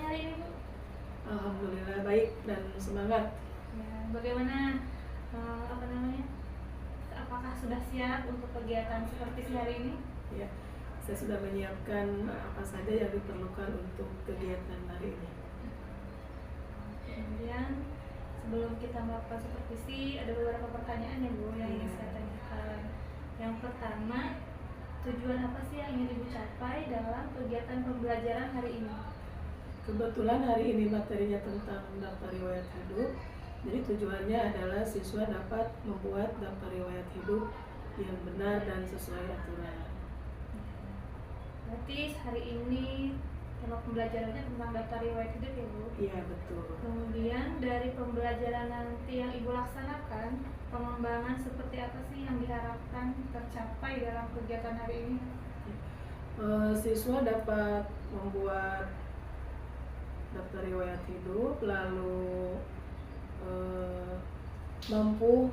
hari ini, Bu? Alhamdulillah baik dan semangat. Ya, bagaimana apakah sudah siap untuk kegiatan seperti hari ini? Ya, saya sudah menyiapkan apa saja yang diperlukan untuk kegiatan hari ini. Kemudian sebelum kita melakukan supervisi, ada beberapa pertanyaan ya, Bu, yang ingin saya tanyakan. Yang pertama, tujuan apa sih yang ingin Ibu capai dalam kegiatan pembelajaran hari ini? Kebetulan hari ini materinya tentang daftar riwayat hidup. Jadi tujuannya adalah siswa dapat membuat daftar riwayat hidup yang benar dan sesuai aturan. Berarti hari ini tema pembelajarannya tentang daftar riwayat hidup ya, Bu? Iya, betul. Kemudian dari pembelajaran nanti yang Ibu laksanakan, pengembangan seperti apa sih yang diharapkan tercapai dalam kegiatan hari ini? Siswa dapat membuat daftar riwayat hidup, lalu mampu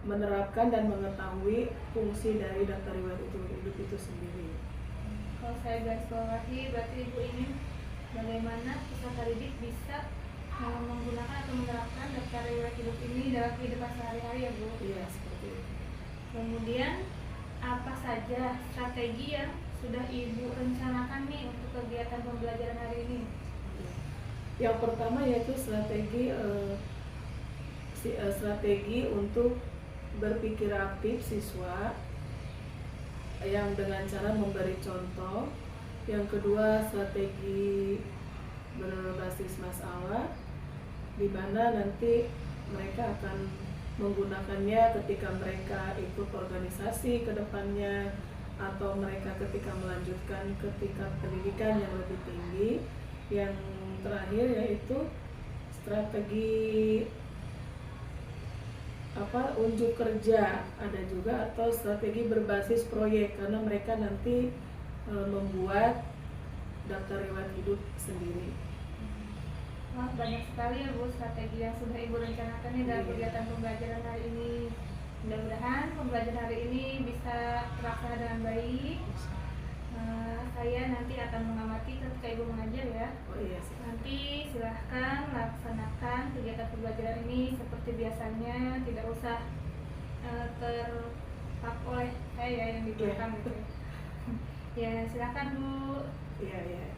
menerapkan dan mengetahui fungsi dari daftar riwayat hidup itu sendiri. Kalau saya garis bawahi, berarti Ibu ingin bagaimana peserta didik bisa menggunakan atau menerapkan daftar riwayat hidup ini dalam kehidupan sehari-hari ya, Bu? Iya, seperti itu. Kemudian apa saja strategi yang sudah Ibu rencanakan nih untuk kegiatan pembelajaran hari ini? Yang pertama yaitu strategi untuk berpikir aktif siswa yang dengan cara memberi contoh. Yang kedua, strategi berbasis masalah, di mana nanti mereka akan menggunakannya ketika mereka ikut organisasi ke depannya, atau mereka ketika melanjutkan ke tingkat pendidikan yang lebih tinggi. Yang terakhir yaitu strategi unjuk kerja ada juga, atau strategi berbasis proyek, karena mereka nanti membuat daftar riwayat hidup sendiri. Wah, banyak sekali ya, Bu, strategi yang sudah Ibu rencanakan nih dalam kegiatan pembelajaran hari ini. Mudah-mudahan pembelajaran hari ini bisa terlaksana dengan baik. Saya nanti akan mengamati ketika Ibu mengajar ya. Oh iya sih. Nanti silahkan laksanakan kegiatan pembelajaran ini seperti biasanya, tidak usah terpak oleh saya yang di belakang gitu. Ya, silahkan, Bu. Iya.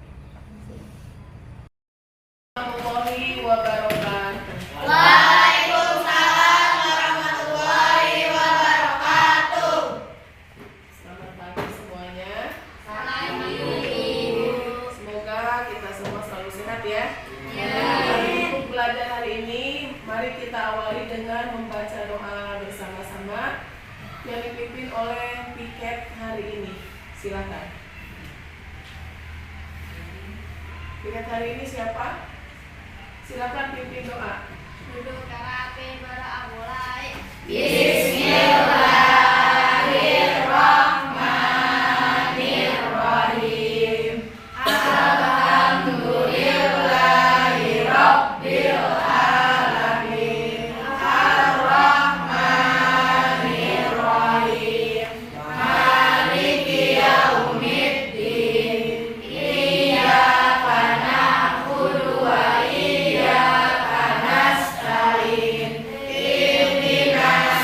Warahmatullahi wabarakatuh. Waalaikumsalam warahmatullahi wabarakatuh. Selamat pagi semuanya. Selamat pagi. Semoga kita semua selalu sehat ya. Ya. Untuk belajar hari ini, mari kita awali dengan membaca doa bersama-sama yang dipimpin oleh piket hari ini. Silakan. Piket hari ini siapa? Silakan pimpin doa. Duduk karape bara mulai. Bismillahirrahmanirrahim. Alhamdulillahi Rabbil alamin. Ar-Rahmanirrahim. Maliki yaumiddin. Iyyaka na'budu wa iyyaka nasta'in. Ihdinas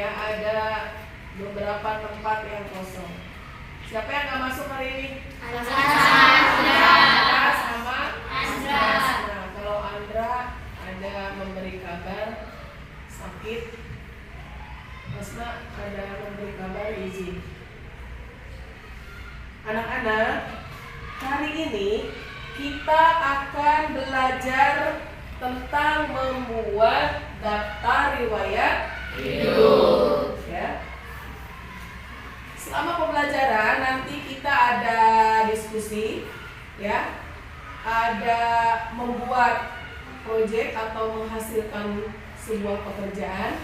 ya, ada beberapa tempat yang kosong. Siapa yang nggak masuk hari ini? Andra sama Asra. Nah, kalau Andra ada memberi kabar sakit, Asra ada memberi kabar izin. Anak-anak, hari ini kita akan belajar tentang membuat daftar riwayat hidup. Ya. Selama pembelajaran nanti kita ada diskusi, ya, ada membuat proyek atau menghasilkan sebuah pekerjaan.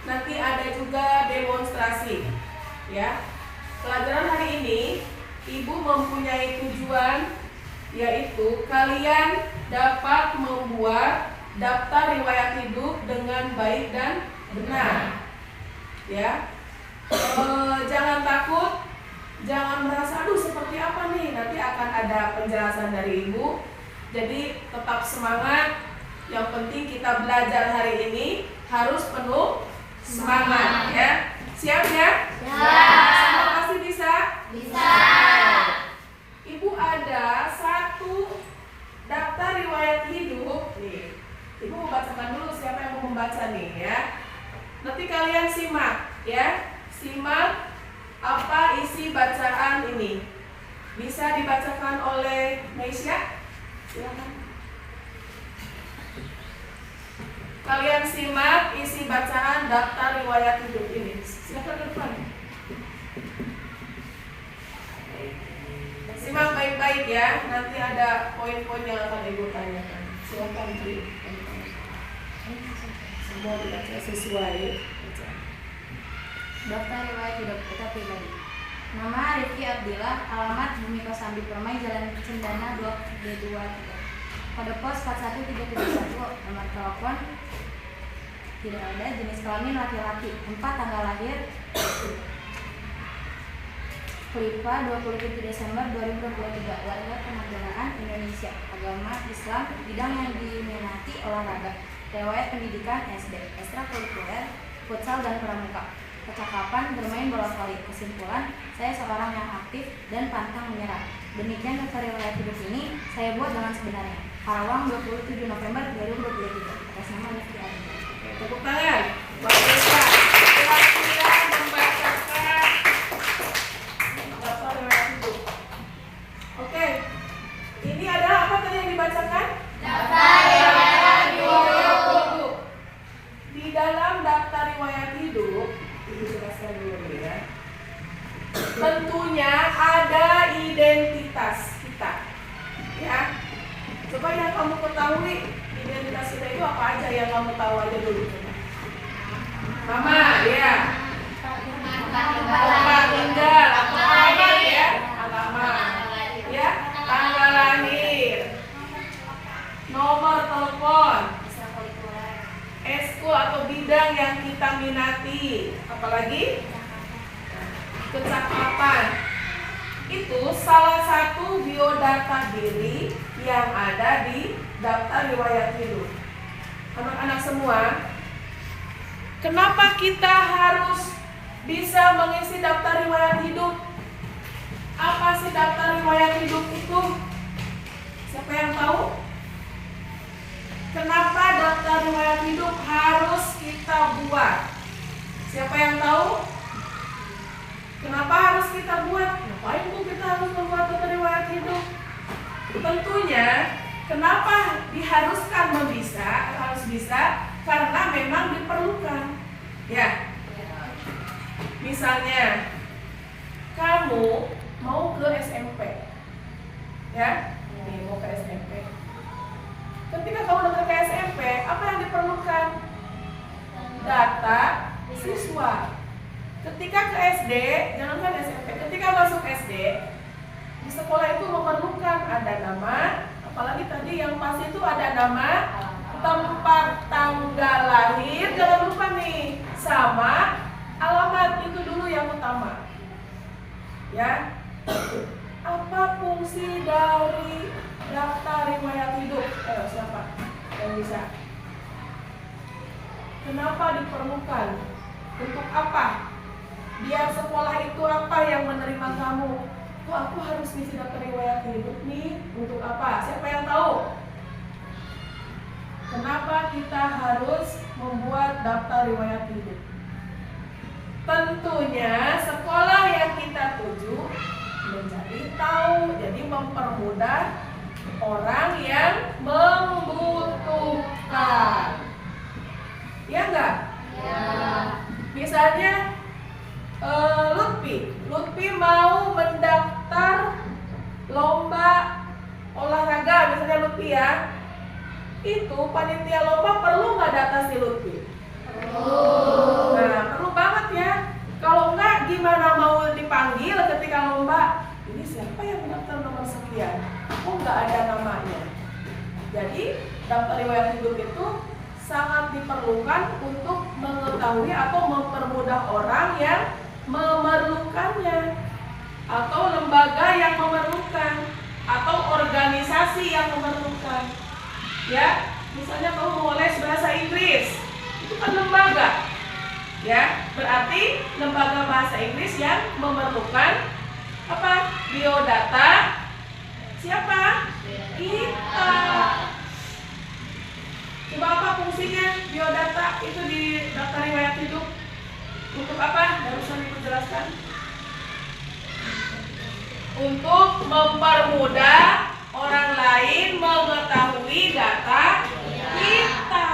Nanti ada juga demonstrasi, ya. Pelajaran hari ini Ibu mempunyai tujuan, yaitu kalian dapat membuat daftar riwayat hidup dengan baik dan benar, ya. Jangan takut, jangan merasa aduh seperti apa nih, nanti akan ada penjelasan dari Ibu. Jadi tetap semangat. Yang penting kita belajar hari ini harus penuh semangat, ya. Siap ya? Semua pasti bisa? Bisa. Ibu ada satu daftar riwayat hidup nih. Ibu membacakan dulu, siapa yang mau membaca nih, ya. Nanti kalian simak, ya. Simak apa isi bacaan ini. Bisa dibacakan oleh Meisya? Silakan. Kalian simak isi bacaan daftar riwayat hidup ini. Silakan ke depan. Simak baik-baik ya. Nanti ada poin-poin yang akan Ibu tanyakan. Silakan Tri. Semua dibaca sesuai. Daftar riwayat hidup kita pribadi. Nama Rifki Abdillah, alamat Bumi Kosambi Permai, Jalan Cendana 2D23. Kode pos 41331, nomor telepon tidak ada, jenis kelamin laki-laki. 4 tanggal lahir Kelipa 27 Desember 2023, warga kenegaraan Indonesia, agama Islam, bidang yang diminati olahraga, riwayat pendidikan SD, ekstrakurikuler, futsal dan pramuka. Kecakapan bermain bola voli. Kesimpulan, saya seorang yang aktif dan pantang menyerah. Demikian daftar riwayat hidup ini saya buat dengan sebenarnya. Karawang 27 November 2023. Atas nama Rifki Abdillah. Tepuk tangan buat Desa. Kira-kira membacakan daftar riwayat hidup. Oke. Ini adalah apa tadi yang dibacakan? Daftar riwayat hidup. Di dalam daftar riwayat hidup, Ibu jelaskan dulu ya. Tentunya ada identitas kita, ya. Coba yang kamu ketahui identitas kita itu apa aja, yang kamu tahu aja dulu. Mama, ya. Tempat tinggal atau alamat ya, alamat, ya. Tanggal lahir, nomor telepon, eskul atau bidang yang kita minati, apalagi kecakapan. Itu salah satu biodata diri yang ada di daftar riwayat hidup. Anak-anak semua, kenapa kita harus bisa mengisi daftar riwayat hidup? Apa sih daftar riwayat hidup itu? Siapa yang tahu? Kenapa daftar riwayat hidup harus kita buat? Siapa yang tahu? Kenapa harus kita buat? Ngapain tuh kita harus membuat daftar riwayat hidup? Tentunya, kenapa diharuskan harus bisa? Karena memang diperlukan. Ya. Misalnya, kamu mau ke SMP, ya? Nih, mau ke SMP. Ketika kamu datang ke SMP, apa yang diperlukan? Data siswa. Ketika ke SD, jangankan SMP, ketika masuk SD, di sekolah itu memerlukan ada nama, apalagi tadi yang pasti itu ada nama, tempat tanggal lahir, jangan lupa nih, sama alamat, itu dulu yang utama. Ya. Apa fungsi dari daftar riwayat hidup? Siapa yang bisa? Kenapa diperlukan? Untuk apa? Biar sekolah itu apa yang menerima kamu? Kok aku harus ngisi daftar riwayat hidup nih? Untuk apa? Siapa yang tahu? Kenapa kita harus membuat daftar riwayat hidup? Tentunya sekolah yang kita tuju menjadi tahu, jadi mempermudah orang yang membutuhkan. Ya enggak? Ya. Misalnya Lutfi mau mendaftar lomba olahraga, misalnya Lutfi ya. Itu panitia lomba perlu nggak data si Lutfi? Nah, perlu banget ya. Kalau enggak, gimana mau dipanggil ketika lomba? Ini siapa yang mendaftar nomor sekian? Kok nggak ada namanya? Jadi, daftar riwayat hidup itu sangat diperlukan untuk mengetahui atau mempermudah orang yang memerlukannya, atau lembaga yang memerlukan, atau organisasi yang memerlukan. Ya, misalnya kamu mau les bahasa Inggris, itu kan lembaga. Ya, berarti lembaga bahasa Inggris yang memerlukan apa? Biodata siapa? Kita. Coba apa fungsinya biodata itu di daftar riwayat hidup? Untuk apa? Barusan Ibu jelaskan. Untuk mempermudah orang lain mengetahui data kita.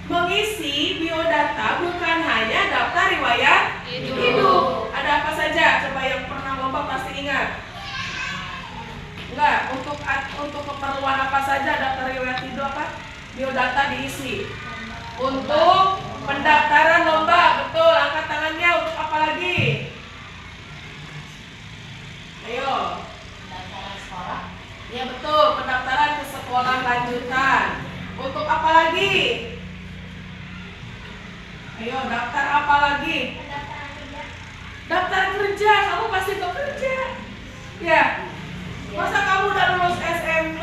Mengisi biodata bukan hanya daftar riwayat hidup. Ada apa saja? Coba yang pernah lomba pasti ingat. Enggak, untuk keperluan apa saja daftar riwayat hidup apa? Biodata diisi. Untuk pendaftaran lomba, betul. Angkat tangannya. Untuk apa lagi? Ayo. Pendaftaran sekolah. Ya betul, pendaftaran ke sekolah lanjutan. Untuk apa lagi? Ayo, daftar apa lagi? Daftar kerja, kamu pasti bekerja. Ya. Masa kamu udah lulus SMP,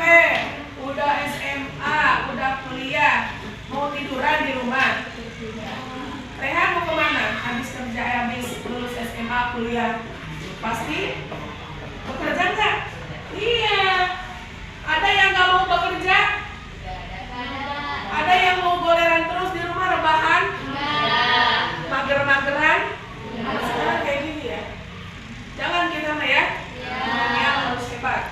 udah SMA, udah kuliah, mau tiduran di rumah? Rehan mau kemana? Habis kerja, habis lulus SMA, kuliah, pasti bekerja nggak? Iya. Ada yang nggak mau bekerja? Ada yang mau goleran terus di rumah, rebahan? Mager-mageran? Sekarang kayak gini ya. Jangan kita mah ya. Yang harus hebat.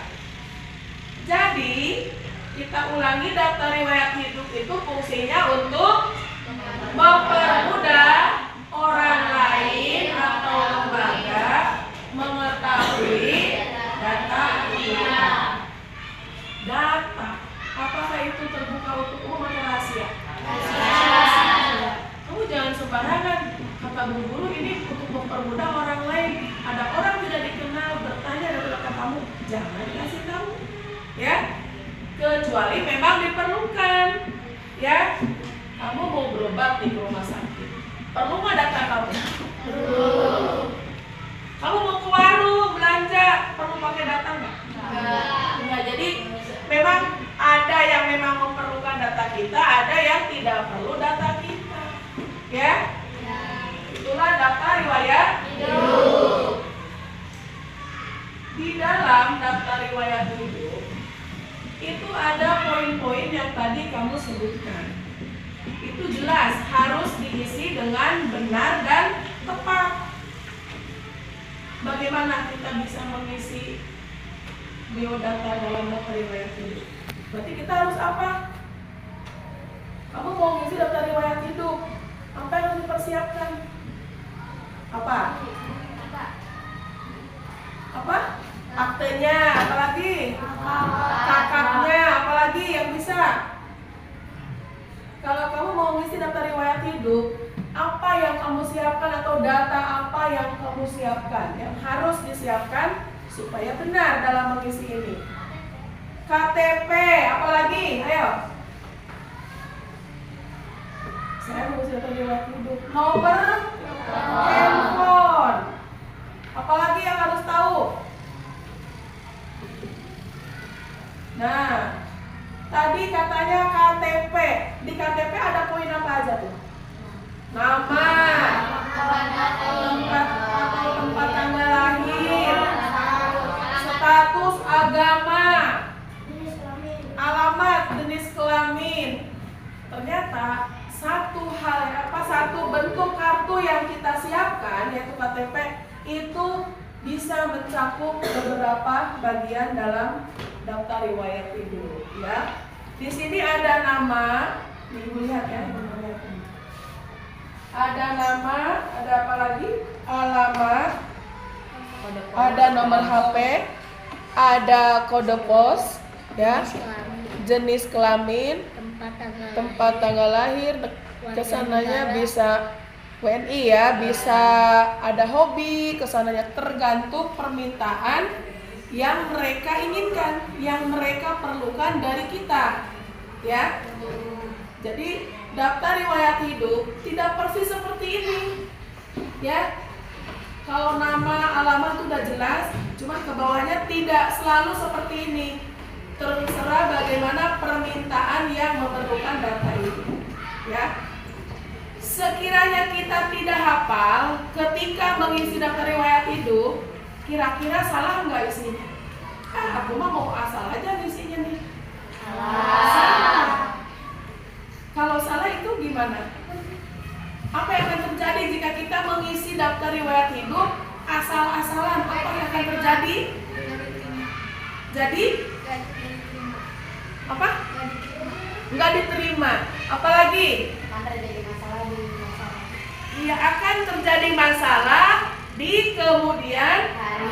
Jadi kita ulangi, daftar riwayat hidup itu fungsinya untuk mempermudah orang lain atau lembaga mengetahui data kita. Data, apakah itu terbuka untuk umum atau rahasia? Kamu jangan sembarangan. Kata guru ini untuk mempermudah orang lain. Ada orang tidak dikenal bertanya dari belakang kamu, jangan kasih tahu, ya. Kecuali memang diperlukan, ya. Kamu mau berobat di rumah sakit, perlu nggak data kamu? Perlu. Kamu mau ke warung belanja, perlu pakai data nggak? Nggak. Jadi memang ada yang memang memerlukan data kita, ada yang tidak perlu data kita, ya. Itulah daftar riwayat hidup. Di dalam daftar riwayat hidup itu ada poin-poin yang tadi kamu sebutkan. Itu jelas harus diisi dengan benar dan tepat. Bagaimana kita bisa mengisi biodata dalam daftar riwayat hidup? Berarti kita harus apa? Kamu mau ngisi daftar riwayat hidup, apa yang harus dipersiapkan? Apa? Aktenya, apalagi? Kakaknya, apalagi yang bisa? Kalau kamu mau ngisi daftar riwayat hidup, apa yang kamu siapkan atau data apa yang kamu siapkan yang harus disiapkan supaya benar dalam mengisi ini? KTP, apalagi? Ayo. Saya mau ngisi daftar riwayat hidup. Nomor handphone. Apalagi yang harus tahu? Nah, tadi katanya KTP. Di KTP ada poin apa aja tuh? nama, tempat tanggal lahir, status agama, alamat, jenis kelamin. Ternyata satu bentuk kartu yang kita siapkan yaitu KTP itu bisa mencakup beberapa bagian dalam daftar riwayat hidup, ya. Di sini ada nama, Ibu lihat ya, ada nama, ada apa lagi? Alamat, ada nomor HP, ada kode pos, ya, jenis kelamin, tempat tanggal lahir, kesananya bisa WNI ya, bisa ada hobi, kesananya tergantung permintaan yang mereka inginkan, yang mereka perlukan dari kita, ya. Jadi daftar riwayat hidup tidak persis seperti ini, ya. Kalau nama, alamat sudah jelas, cuma ke bawahnya tidak selalu seperti ini. Terserah bagaimana permintaan yang memerlukan data itu, ya. Sekiranya kita tidak hafal ketika mengisi daftar riwayat hidup, kira-kira salah nggak isinya? Aku mah mau asal aja isinya nih. Salah. Kalau salah itu gimana? Apa yang akan terjadi jika kita mengisi daftar riwayat hidup asal-asalan? Apa yang akan terjadi? Jadi apa? Nggak diterima. Apalagi? Iya, akan terjadi masalah di kemudian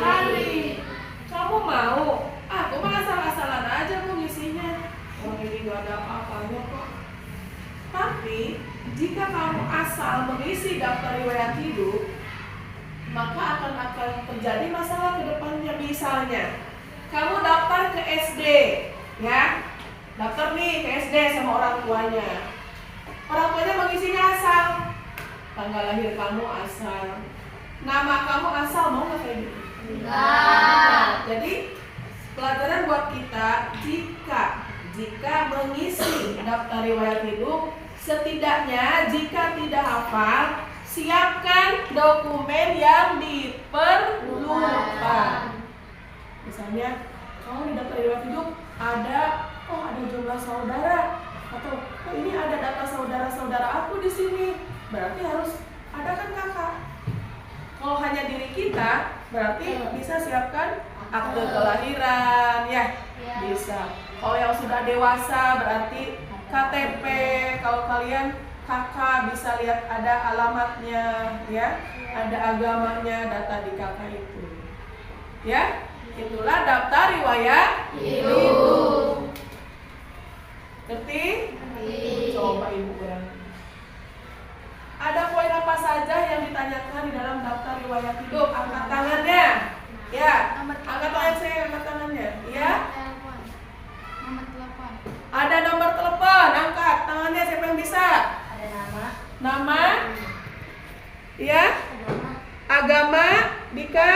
hari. Kamu mau? Aku mah asal-asalan aja mau ngisinya. Orang ini nggak ada apa-apanya kok. Tapi jika kamu asal mengisi daftar riwayat hidup, maka akan terjadi masalah ke depannya. Misalnya, kamu daftar ke SD, ya, daftar nih ke SD sama orang tuanya. Orang tuanya mengisinya asal, tanggal lahir kamu asal, nama kamu asal, mau nggak kayak gitu? Enggak. Jadi pelajaran buat kita, jika mengisi daftar riwayat hidup, setidaknya jika tidak hafal, siapkan dokumen yang diperlukan. Misalnya, kamu di daftar riwayat hidup ada jumlah saudara, atau ini ada data saudara-saudara aku di sini, berarti harus ada kan kakak. Kalau hanya diri kita, berarti bisa siapkan akte kelahiran, ya, bisa. Kalau yang sudah dewasa berarti KTP. Kalau kalian kakak bisa lihat ada alamatnya, ya, ada agamanya, data di kakak itu, ya. Itulah daftar riwayat hidup. Ngerti? Coba ibu kurang. Ada poin apa saja yang ditanyakan di dalam daftar riwayat hidup? Angkat tangannya. Ya. Angkat tangan saya, angkat tangannya. Ya. Nomor telepon. Ada nomor telepon. Angkat tangannya, siapa yang bisa? Ada nama. Nama. Ya. Agama, Dika.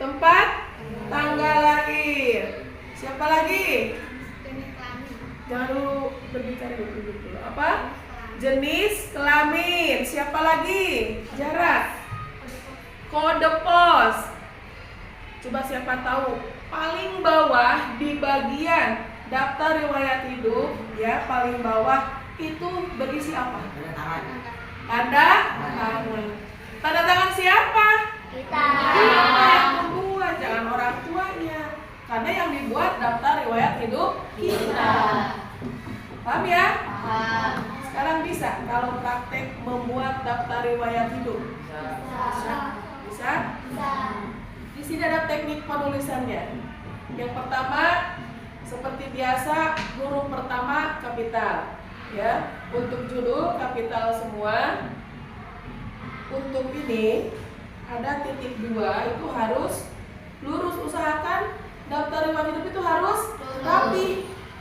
Tempat tanggal lahir. Siapa lagi? Jangan dulu berbicara dulu. Apa? Jenis kelamin. Siapa lagi? Jarak. Kode pos. Coba siapa tahu? Paling bawah di bagian daftar riwayat hidup, ya, paling bawah itu berisi apa? Tanda tangan. Tanda tangan siapa? Kita yang membuat, jangan orang tuanya. Karena yang dibuat daftar riwayat hidup kita. Paham ya? Paham. Sekarang bisa kalau praktek membuat daftar riwayat hidup. Bisa? Di sini ada teknik penulisannya. Yang pertama, seperti biasa, huruf pertama kapital, ya. Untuk judul kapital semua. Untuk ini ada titik 2 itu harus lurus. Usahakan daftar riwayat hidup itu harus rapi,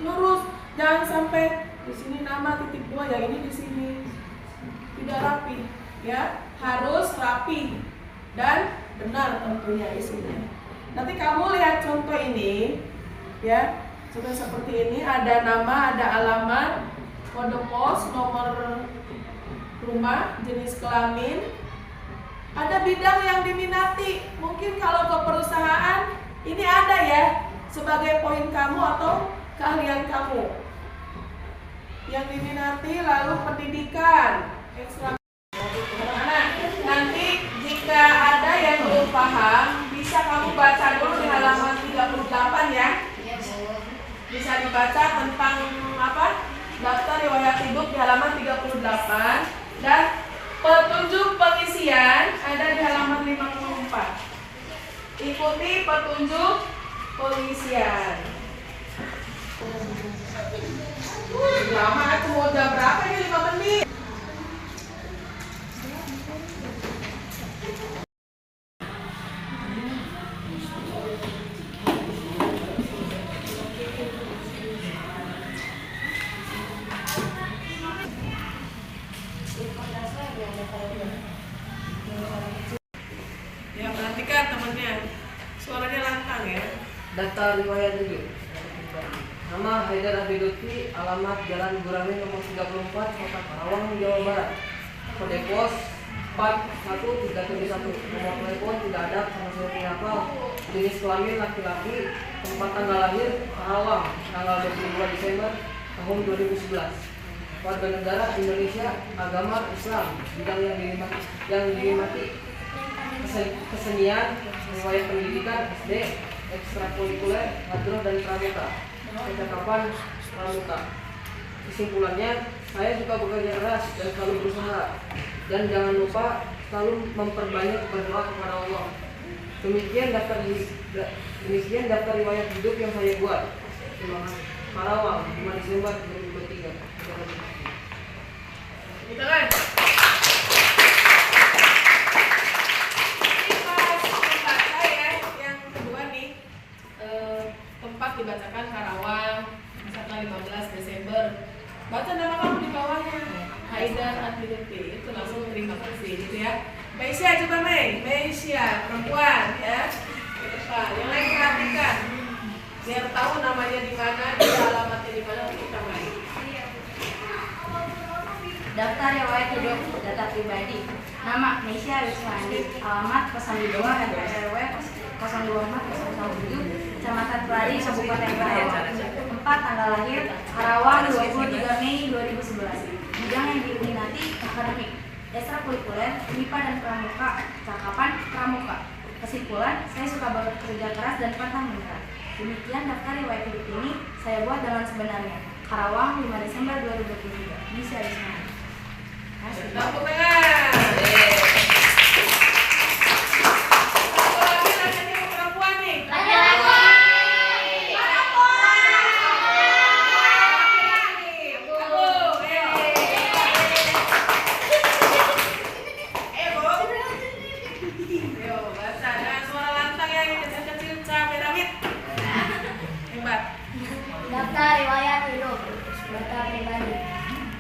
lurus. Jangan sampai di sini nama titik 2, yang ini di sini tidak rapi, ya. Harus rapi dan benar tentunya isinya. Nanti kamu lihat contoh ini, ya. Contoh seperti ini, ada nama, ada alamat, kode pos, nomor rumah, jenis kelamin, ada bidang yang diminati. Mungkin kalau ke perusahaan ini ada ya sebagai poin kamu atau keahlian kamu yang diminati. Lalu pendidikan ekstra. Nah, nanti jika ada yang belum paham bisa kamu baca dulu di halaman 38 ya. Bisa dibaca tentang apa? Daftar riwayat hidup di halaman 38 dan petunjuk pengisian ada di halaman 54. Ikuti petunjuk pengisian. Lama aku mau jam berapa ini 5 menit. Ya perhatikan temennya, suaranya lantang ya. Daftar riwayat hidup. Nama Haidar Abdi Lutfi, alamat Jalan Gurame nomor 34, Kota Karawang, Jawa Barat. Kode pos 41371. Nomor telepon tidak ada sama sekali hafal. Jenis kelamin laki-laki. Tempat tanggal lahir Karawang, tanggal 22 Desember tahun 2011. Warga negara Indonesia, agama Islam. Bidang yang dinikmati kesenian, riwayat pendidikan SD, ekstrakurikuler, hadroh dan pramuka. Kecakapan pramuka. Kesimpulannya, saya suka bekerja keras dan selalu berusaha. Dan jangan lupa selalu memperbanyak berdoa kepada Allah. Demikian daftar riwayat hidup yang saya buat. Terima kasih. Karawang, 5 Desember 2023. Kita kan? Tempat dibacakan Karawang, misalkan 15 Desember. Baca nama kamu di bawahnya, Haidar Abdi Lutfi. Itu langsung terima kasih gitu ya. Meisya coba Meisya perempuan ya. Yang lain perhatikan, biar tahu namanya di mana, di alamatnya di mana kita main. Daftar riwayat hidup data pribadi. Nama Meisya Rizwandi. Alamat Kosan di bawah RW 02407, Kecamatan Kelari, Kabupaten Karawang. Tempat tanggal lahir Karawang 23 Mei 2011. Bidang yang diminati akademik, ekstrakurikuler, MIPA dan pramuka, cakapan pramuka. Kesimpulan, saya suka bekerja keras dan pantang menyerah. Demikian daftar riwayat hidup ini saya buat dengan sebenarnya. Karawang 5 Desember 2023. Bisa Rizwandi. Tepuk tangan. Satu lagi nanya perempuan nih. Daftar riwayat hidup data pribadi.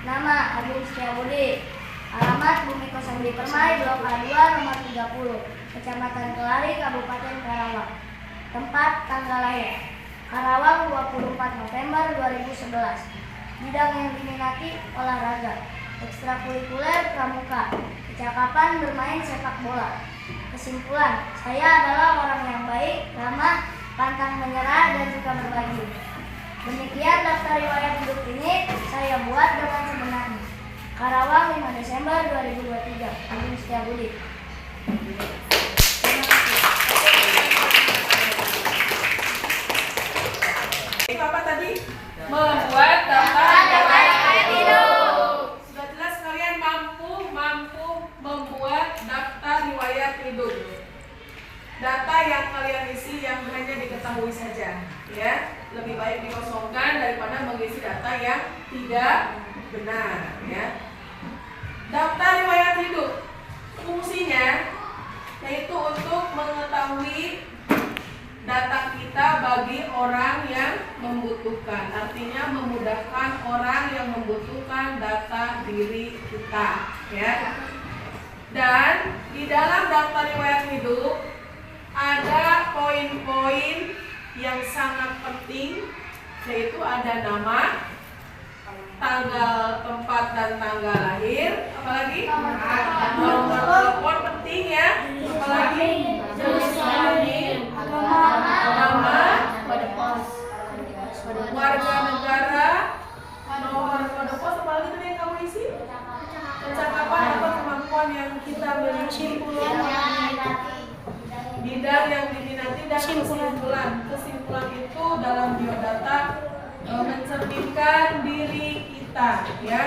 Nama Agung Setiabudi. Alamat Bumi 02 Permai, Blok A2, nomor 30, Kecamatan Kelari, Kabupaten Karawang. Tempat tanggal lahir Karawang 24 November 2011. Bidang yang diminati olahraga, ekstrakurikuler pramuka, kecakapan bermain sepak bola. Kesimpulan, saya adalah orang yang baik, ramah, pantang menyerah dan suka berbagi. Demikian daftar riwayat hidup ini saya buat dengan sebenarnya. Karawang 5 Desember 2023. Agung Setiabudi. Apa tadi? Membuat daftar riwayat hidup. Sudah jelas kalian mampu membuat daftar riwayat hidup. Data yang kalian isi yang hanya diketahui saja, ya. Lebih baik dikosongkan daripada mengisi data yang tidak benar, ya. Daftar riwayat hidup fungsinya yaitu untuk mengetahui data kita bagi orang yang membutuhkan. Artinya memudahkan orang yang membutuhkan data diri kita, ya. Dan di dalam daftar riwayat hidup ada poin-poin yang sangat penting, yaitu ada nama, tanggal, tempat dan tanggal lahir, apalagi nomor telepon penting ya, apalagi jenis kelamin, agama, warga negara, nomor kode pos, apalagi tadi yang kamu isi, kecakapan atau kemampuan yang kita miliki, bidang yang diminati, dan kesimpulan. Kesimpulan itu dalam biodata mencerminkan diri kita, ya.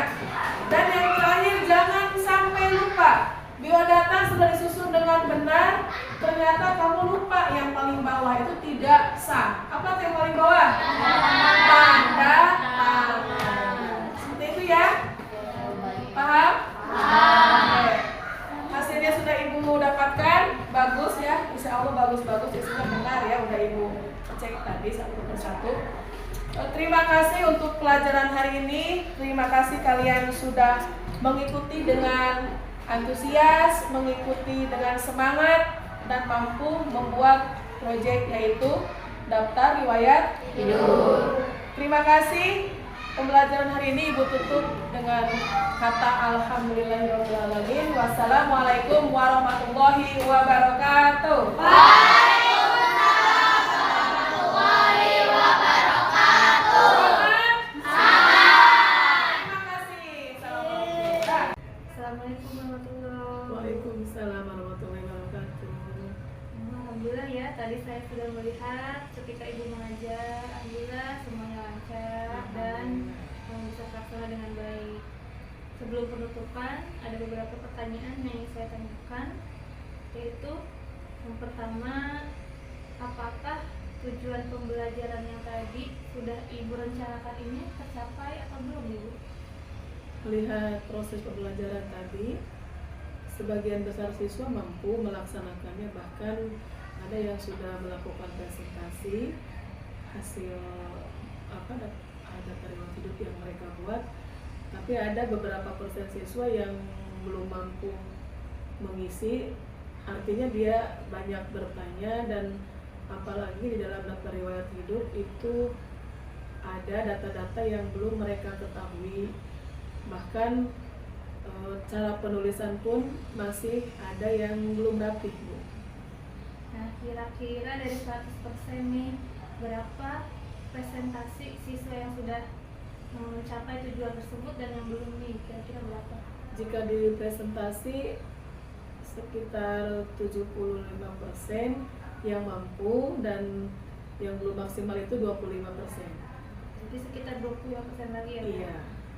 Dan yang terakhir, jangan sampai lupa, biodata sudah disusun dengan benar, ternyata kamu lupa yang paling bawah itu tidak sah. Apa yang paling bawah? Tanda tangan. Seperti itu ya. Paham? Oke. Hasilnya sudah ibu dapatkan, bagus ya, insya Allah bagus-bagus, isinya benar ya, udah ibu cek tadi satu persatu. Terima kasih untuk pelajaran hari ini. Terima kasih kalian sudah mengikuti dengan antusias, mengikuti dengan semangat, dan mampu membuat proyek yaitu daftar riwayat hidup. Terima kasih. Pembelajaran hari ini ibu tutup dengan kata alhamdulillahirobbilalamin. Wassalamualaikum warahmatullahi wabarakatuh. Assalamualaikum warahmatullahi. Waalaikumsalam warahmatullahi wabarakatuh. Alhamdulillah ya, tadi saya sudah melihat ketika ibu mengajar, alhamdulillah semuanya lancar dan bisa terlaksana dengan baik. Sebelum penutupan, ada beberapa pertanyaan yang ingin saya tanyakan, yaitu yang pertama, apakah tujuan pembelajaran yang tadi sudah ibu rencanakan ini tercapai atau belum ibu? Melihat proses pembelajaran tadi, sebagian besar siswa mampu melaksanakannya, bahkan ada yang sudah melakukan presentasi hasil data riwayat hidup yang mereka buat, tapi ada beberapa persen siswa yang belum mampu mengisi, artinya dia banyak bertanya, dan apalagi di dalam daftar riwayat hidup itu ada data-data yang belum mereka ketahui, bahkan cara penulisan pun masih ada yang belum rapih, Bu. Nah, kira-kira dari 100% nih, berapa presentasi siswa yang sudah mencapai tujuan tersebut dan yang belum nih, kira-kira berapa? Jika di presentasi sekitar 75% yang mampu, dan yang belum maksimal itu 25%. Jadi sekitar 20% lagi ya? Iya.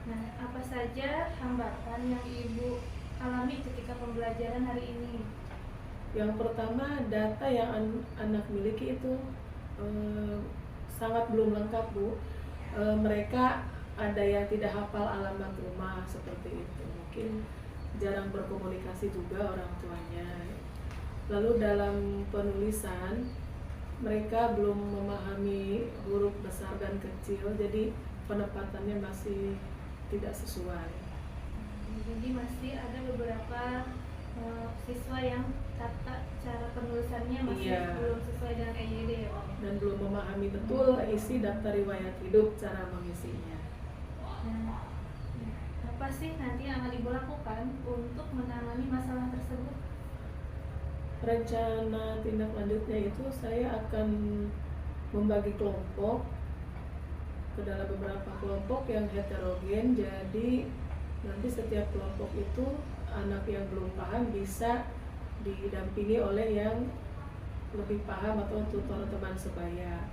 Nah, apa saja hambatan yang ibu alami ketika pembelajaran hari ini? Yang pertama, data yang anak miliki itu sangat belum lengkap, Bu. Mereka ada yang tidak hafal alamat rumah seperti itu, mungkin jarang berkomunikasi juga orang tuanya. Lalu dalam penulisan mereka belum memahami huruf besar dan kecil, jadi penempatannya masih tidak sesuai. Jadi masih ada beberapa siswa yang tata cara penulisannya masih belum sesuai dengan EYD ya Pak? Dan belum memahami betul isi daftar riwayat hidup, cara mengisinya. Nah, apa sih nanti yang akan ibu lakukan untuk menangani masalah tersebut? Rencana tindak lanjutnya itu saya akan membagi kelompok ke dalam beberapa kelompok yang heterogen, jadi nanti setiap kelompok itu anak yang belum paham bisa didampingi oleh yang lebih paham atau tutor teman sebaya,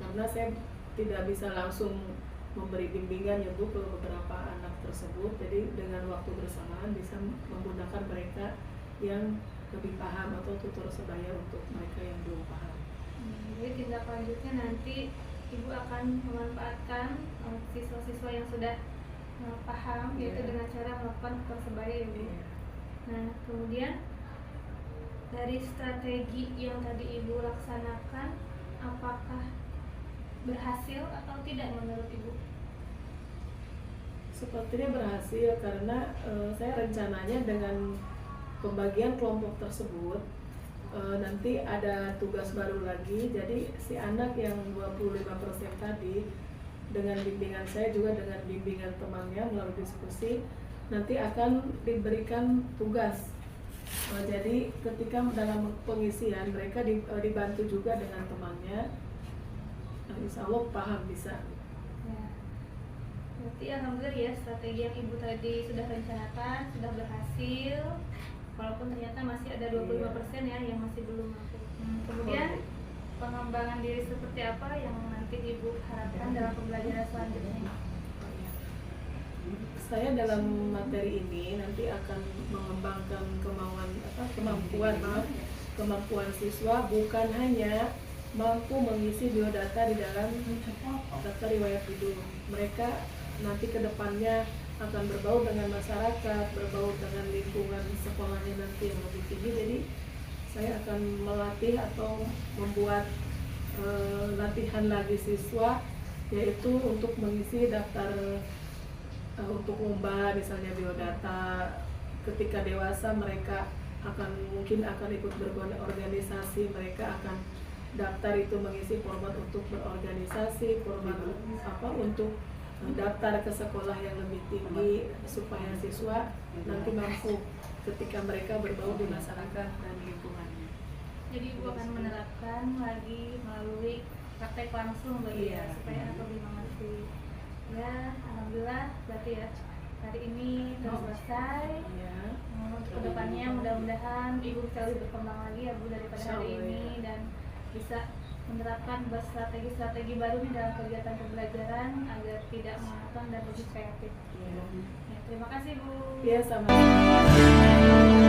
karena saya tidak bisa langsung memberi bimbingan ya Bu ke beberapa anak tersebut, jadi dengan waktu bersamaan bisa menggunakan mereka yang lebih paham atau tutor sebaya untuk mereka yang belum paham. Jadi tindak lanjutnya nanti ibu akan memanfaatkan siswa-siswa yang sudah paham, yaitu dengan cara melakukan tutor sebaya ya Bu. Nah, kemudian dari strategi yang tadi ibu laksanakan, apakah berhasil atau tidak menurut ibu? Sepertinya berhasil, karena saya rencananya dengan pembagian kelompok tersebut nanti ada tugas baru lagi, jadi si anak yang 25% tadi dengan bimbingan saya juga dengan bimbingan temannya melalui diskusi nanti akan diberikan tugas. Jadi ketika dalam pengisian mereka dibantu juga dengan temannya. Insya Allah paham bisa. Ya. Berarti alhamdulillah ya strategi yang Ibu tadi sudah rencanakan sudah berhasil. Walaupun ternyata masih ada 25% ya yang masih belum mampu. Kemudian pengembangan diri seperti apa yang nanti Ibu harapkan dalam pembelajaran selanjutnya? Saya dalam materi ini nanti akan mengembangkan kemampuan siswa bukan hanya mampu mengisi biodata di dalam daftar riwayat hidup. Mereka nanti ke depannya akan berbaur dengan masyarakat, berbaur dengan lingkungan sekolahnya nanti yang lebih tinggi. Jadi saya akan melatih atau membuat latihan lagi siswa, yaitu untuk mengisi daftar untuk ngubah misalnya biodata. Ketika dewasa mereka mungkin akan ikut berorganisasi, mereka akan daftar itu mengisi format untuk berorganisasi, format untuk daftar ke sekolah yang lebih tinggi supaya siswa nanti mampu ketika mereka berbaur di masyarakat dan lingkungannya. Jadi Ibu akan menerapkan lagi melalui praktek langsung Iya. supaya anak lebih mengerti. Ya, alhamdulillah berarti ya hari ini sudah selesai. Ya. Untuk kedepannya mudah-mudahan Ibu bisa lebih berkembang lagi ya Bu daripada hari Insya Allah, ini ya. dan bisa menerapkan strategi-strategi baru nih dalam kegiatan pembelajaran agar tidak monoton dan lebih kreatif. Ya. Ya, terima kasih Bu. Ya, sama-sama.